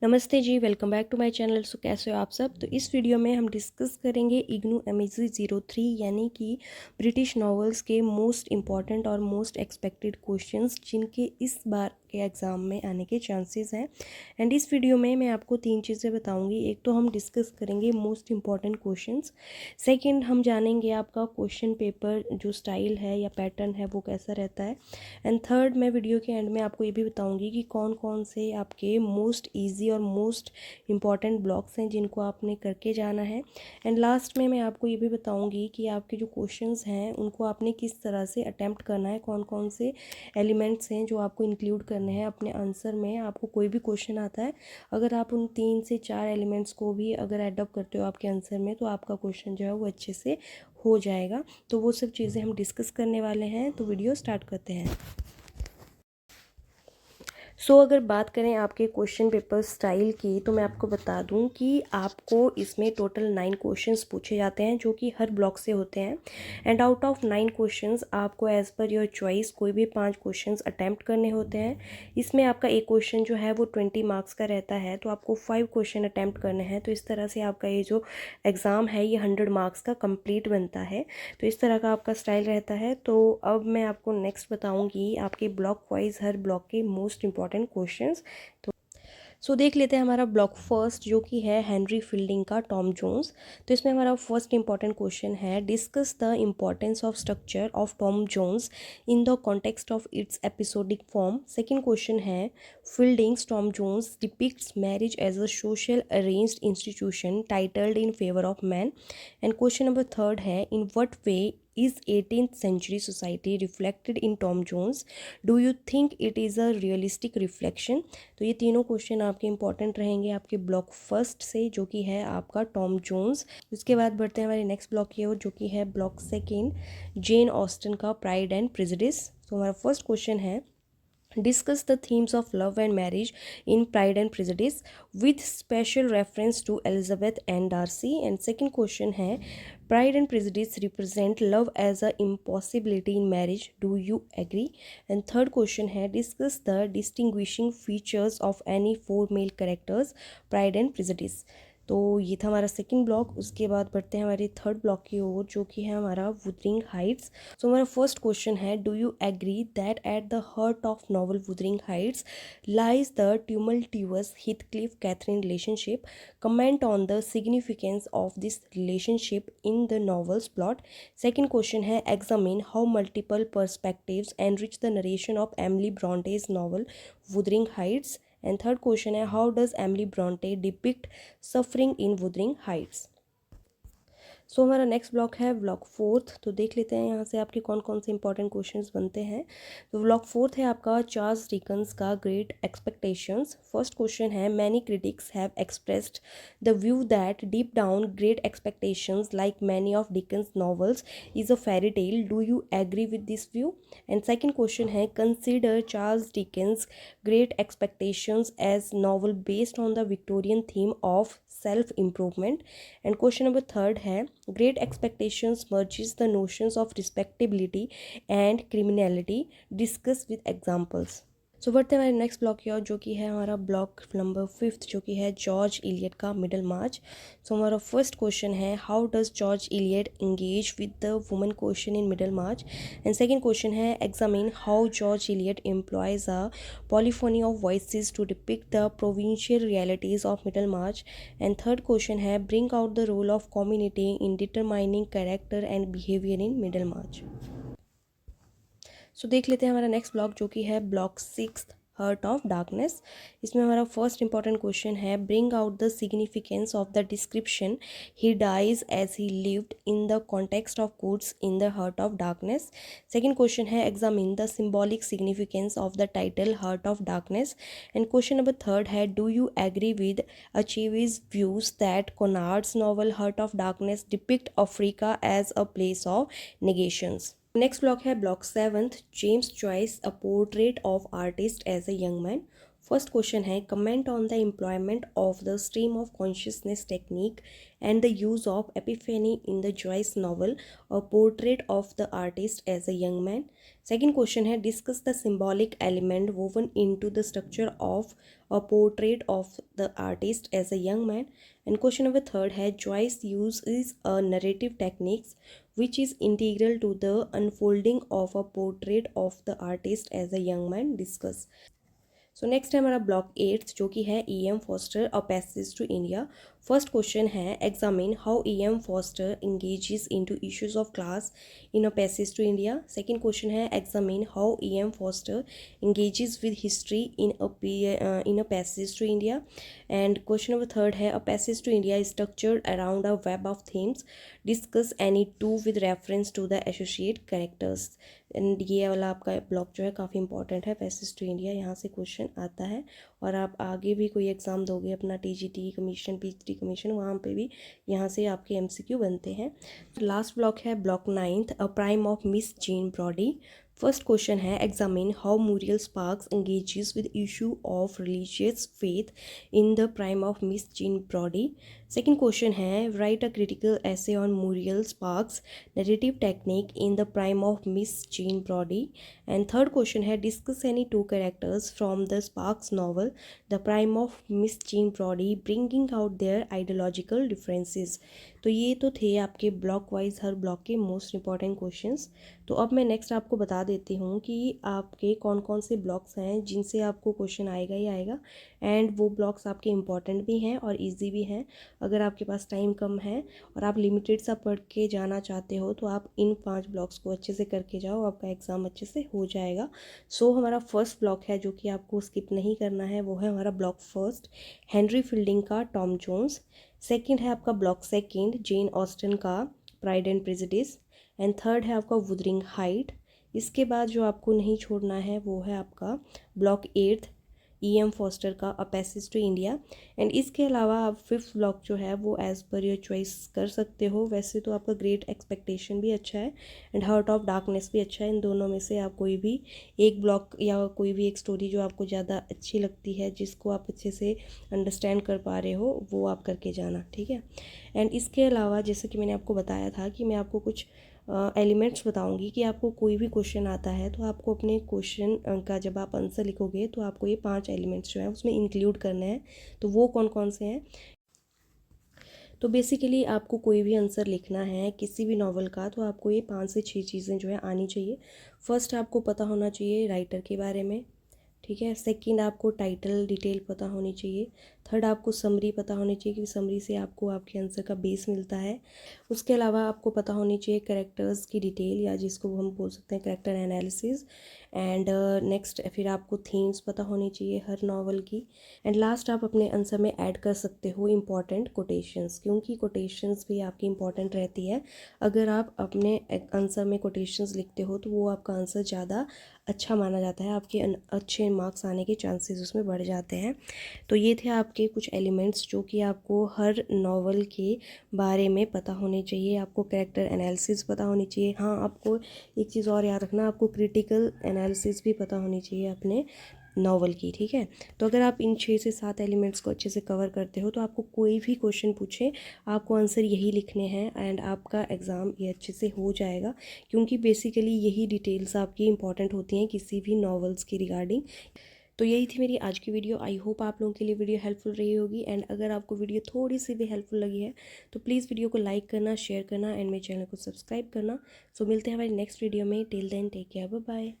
नमस्ते जी, welcome back to my channel. So कैसे हो आप सब। तो इस वीडियो में हम डिस्कस करेंगे इग्नू एमएससी 03 यानी कि ब्रिटिश नॉवेल्स के मोस्ट इम्पॉर्टेंट और मोस्ट एक्सपेक्टेड क्वेश्चंस जिनके इस बार के एग्ज़ाम में आने के चांसेस हैं। एंड इस वीडियो में मैं आपको तीन चीज़ें बताऊंगी। एक तो हम डिस्कस करेंगे मोस्ट इम्पॉर्टेंट क्वेश्चंस, सेकंड हम जानेंगे आपका क्वेश्चन पेपर जो स्टाइल है या पैटर्न है वो कैसा रहता है, एंड थर्ड मैं वीडियो के एंड में आपको ये भी बताऊंगी कि कौन कौन से आपके मोस्ट इजी और मोस्ट इम्पॉर्टेंट ब्लॉक्स हैं जिनको आपने करके जाना है। एंड लास्ट में मैं आपको ये भी बताऊंगी कि आपके जो क्वेश्चंस हैं उनको आपने किस तरह से अटैम्प्ट करना है, कौन कौन से एलिमेंट्स हैं जो आपको इंक्लूड करने हैं अपने आंसर में। आपको कोई भी क्वेश्चन आता है, अगर आप उन 3 से 4 एलिमेंट्स को भी अगर एडअप करते हो आपके आंसर में, तो आपका क्वेश्चन जो है वो अच्छे से हो जाएगा। तो वो सब चीज़ें हम डिस्कस करने वाले हैं, तो वीडियो स्टार्ट करते हैं। अगर बात करें आपके क्वेश्चन पेपर स्टाइल की, तो मैं आपको बता दूं कि आपको इसमें टोटल 9 क्वेश्चंस पूछे जाते हैं जो कि हर ब्लॉक से होते हैं। एंड आउट ऑफ 9 क्वेश्चंस आपको एज़ पर योर चॉइस कोई भी 5 क्वेश्चंस अटैम्प्ट करने होते हैं। इसमें आपका एक क्वेश्चन जो है वो 20 मार्क्स का रहता है, तो आपको 5 क्वेश्चन अटैम्प्ट करने हैं। तो इस तरह से आपका ये जो एग्ज़ाम है ये 100 मार्क्स का कंप्लीट बनता है। तो इस तरह का आपका स्टाइल रहता है। तो अब मैं आपको नेक्स्ट बताऊंगी आपके ब्लॉक वाइज हर ब्लॉक के मोस्ट इंपॉर्टेंट क्वेश्चंस। तो देख लेते हैं हमारा ब्लॉक फर्स्ट जो कि है हेनरी फील्डिंग का टॉम जोन्स। तो इसमें हमारा फर्स्ट इंपॉर्टेंट क्वेश्चन है, discuss the importance of structure of Tom Jones in the context of its episodic form. Second question है, Fielding's Tom Jones depicts marriage as a social arranged institution titled in favour of man. And question number third है, in what way is 18th century society reflected in Tom Jones? Do you think it is a realistic reflection? तो ये तीनों question आपके important रहेंगे आपके block first से जो कि है आपका टॉम जोन्स। उसके बाद बढ़ते हैं हमारे नेक्स्ट ब्लॉक की ओर जो कि है ब्लॉक सेकेंड, जेन ऑस्टन का प्राइड एंड प्रेजुडिस। तो हमारा फर्स्ट क्वेश्चन है, discuss the themes of love and marriage in Pride and Prejudice with special reference to Elizabeth and Darcy. And second question है, Pride and Prejudice represent love as a impossibility in marriage. Do you agree? And third question है, discuss the distinguishing features of any 4 male characters Pride and Prejudice. तो ये था हमारा second block. उसके बाद बढ़ते हैं हमारे थर्ड ब्लॉक की ओर जो कि है हमारा वुदरिंग हाइट्स। सो हमारा फर्स्ट क्वेश्चन है, do you agree that at the heart of novel Wuthering Heights lies the tumultuous Heathcliff Catherine relationship? Comment on the significance of this relationship in the novel's plot. Second question है, examine how multiple perspectives enrich the narration of Emily Bronte's novel Wuthering Heights. And third question है, how does Emily Bronte depict suffering in Wuthering Heights? हमारा next block है block fourth. तो देख लेते हैं यहाँ से आपके कौन कौन से इंपॉर्टेंट क्वेश्चंस बनते हैं। तो ब्लॉक फोर्थ है आपका चार्ल्स डिकन्स का ग्रेट एक्सपेक्टेशंस। फर्स्ट क्वेश्चन है, many critics have expressed the view that deep down Great Expectations like many of Dickens novels is a fairy tale. Do you agree with this view? And second question है, consider Charles Dickens Great Expectations as novel based on the Victorian theme of self improvement. And question number third है, Great Expectations merges the notions of respectability and criminality. Discuss with examples. बढ़ते हैं हमारे next block की ओर जो कि है हमारा block number fifth जो कि है जॉर्ज इलियट का मिडल मार्च। हमारा फर्स्ट क्वेश्चन है, how does George Eliot engage with the woman question in Middlemarch? And second question है, examine how George Eliot employs a polyphony of voices to depict the provincial realities of Middlemarch. And third question है, bring out the role of community in determining character and behaviour in Middlemarch. देख लेते हैं हमारा next block जो कि है block six, Heart of Darkness. इसमें हमारा फर्स्ट इंपॉर्टेंट क्वेश्चन है, bring out the significance of the description he dies as he lived in the context of goods in the Heart of Darkness. Second question है, examine the symbolic significance of the title Heart of Darkness. And question number third है, do you agree with अचीवीज views that Conrad's novel Heart of Darkness depict Africa as a place of negations? Next block है block seventh, James Joyce A Portrait of Artist as a Young Man. First question है comment on the employment of the stream of consciousness technique and the use of epiphany in the Joyce novel A Portrait of the Artist as a Young Man. Second question है discuss the symbolic element woven into the structure of A Portrait of the Artist as a Young man. And question number third है Joyce use is a narrative techniques which is integral to the unfolding of a portrait of the artist as a young man discuss। So next है हमारा block 8 जो कि है E.M. Forster A passage to India. First question है examine how E.M. Forster engages into issues of class in A passage to India. Second question है examine how E.M. Forster engages with history in A passage to India. And question number third है A passage to India is structured around a web of themes, discuss any to with reference to the associate characters. And ये वाला आपका block जो है काफ़ी important है, passage to India, यहाँ से क्वेश्चन आता है। और आप आगे भी कोई एग्ज़ाम दोगे अपना TGT कमीशन, PhD कमीशन, वहाँ पे भी यहाँ से आपके MCQ बनते हैं। लास्ट ब्लॉक है block 9th a Prime of Miss Jean Brodie. First question है examine how Muriel Spark's engages with issue of religious faith in the prime of Miss Jean Brodie। Second question है write a critical essay on Muriel Sparks' narrative technique in the prime of Miss Jean Brodie। And third question है discuss any two characters from the Spark's novel The Prime of Miss Jean Brodie bringing out their ideological differences. तो ये तो थे आपके block wise हर block के most important questions. तो अब मैं नेक्स्ट आपको बता देती हूँ कि आपके कौन कौन से ब्लॉक्स हैं जिनसे आपको क्वेश्चन आएगा ही आएगा। एंड वो ब्लॉक्स आपके इंपॉर्टेंट भी हैं और इजी भी हैं। अगर आपके पास टाइम कम है और आप लिमिटेड सा पढ़ के जाना चाहते हो तो आप इन 5 ब्लॉक्स को अच्छे से करके जाओ, आपका एग्ज़ाम अच्छे से हो जाएगा। सो हमारा फर्स्ट ब्लॉक है जो कि आपको स्किप नहीं करना है, वो है हमारा ब्लॉक फर्स्ट हेनरी फील्डिंग का टॉम जोन्स। सेकंड है आपका ब्लॉक सेकंड जेन ऑस्टन का pride and prejudice. And third है आपका वुदरिंग हाइट। इसके बाद जो आपको नहीं छोड़ना है वो है आपका ब्लॉक 8 E.M. फॉस्टर का a passage to India. And इसके अलावा आप 5th ब्लॉक जो है वो एज़ पर योर चॉइस कर सकते हो। वैसे तो आपका ग्रेट एक्सपेक्टेशन भी अच्छा है एंड हार्ट ऑफ डार्कनेस भी अच्छा है। इन दोनों में से आप कोई भी एक ब्लॉक या कोई भी एक स्टोरी जो आपको ज़्यादा अच्छी लगती है, जिसको आप अच्छे से अंडरस्टैंड कर पा रहे हो, वो आप करके जाना, ठीक है। एंड इसके अलावा जैसे कि मैंने आपको बताया था कि मैं आपको कुछ एलिमेंट्स बताऊंगी कि आपको कोई भी क्वेश्चन आता है तो आपको अपने क्वेश्चन का जब आप आंसर लिखोगे तो आपको ये 5 एलिमेंट्स जो है उसमें इंक्लूड करने हैं। तो वो कौन कौन से हैं? तो बेसिकली आपको कोई भी आंसर लिखना है किसी भी नॉवल का तो आपको ये 5 से 6 चीज़ें जो है आनी चाहिए। फर्स्ट आपको पता होना चाहिए राइटर के बारे में, ठीक है। सेकंड आपको टाइटल डिटेल पता होनी चाहिए। थर्ड आपको समरी पता होनी चाहिए क्योंकि समरी से आपको आपके आंसर का बेस मिलता है। उसके अलावा आपको पता होनी चाहिए कैरेक्टर्स की डिटेल या जिसको हम बोल सकते हैं कैरेक्टर एनालिसिस। एंड नेक्स्ट फिर आपको थीम्स पता होनी चाहिए हर नॉवल की। एंड लास्ट आप अपने आंसर में ऐड कर सकते हो इंपॉर्टेंट कोटेशंस, क्योंकि कोटेशंस भी आपकी इंपॉर्टेंट रहती है। अगर आप अपने आंसर में कोटेशंस लिखते हो तो वो आपका आंसर ज़्यादा अच्छा माना जाता है, आपके अच्छे मार्क्स आने के चांसेस उसमें बढ़ जाते हैं। तो ये थे आपके कुछ एलिमेंट्स जो कि आपको हर नॉवल के बारे में पता होने चाहिए। आपको कैरेक्टर एनालिसिस पता होनी चाहिए। हाँ, आपको एक चीज़ और याद रखना, आपको क्रिटिकल एनालिसिस भी पता होनी चाहिए अपने नॉवल की, ठीक है। तो अगर आप इन 6 से 7 एलिमेंट्स को अच्छे से कवर करते हो तो आपको कोई भी क्वेश्चन पूछे आपको आंसर यही लिखने हैं एंड आपका एग्ज़ाम ये अच्छे से हो जाएगा, क्योंकि बेसिकली यही डिटेल्स आपकी इंपॉर्टेंट होती हैं किसी भी नॉवेल्स की रिगार्डिंग। तो यही थी मेरी आज की वीडियो। आई होप आप लोगों के लिए वीडियो हेल्पफुल रही होगी। एंड अगर आपको वीडियो थोड़ी सी भी हेल्पफुल लगी है तो प्लीज़ वीडियो को लाइक करना, शेयर करना एंड मेरे चैनल को सब्सक्राइब करना। सो मिलते हैं हमारी नेक्स्ट वीडियो में। Till then take care, bye bye.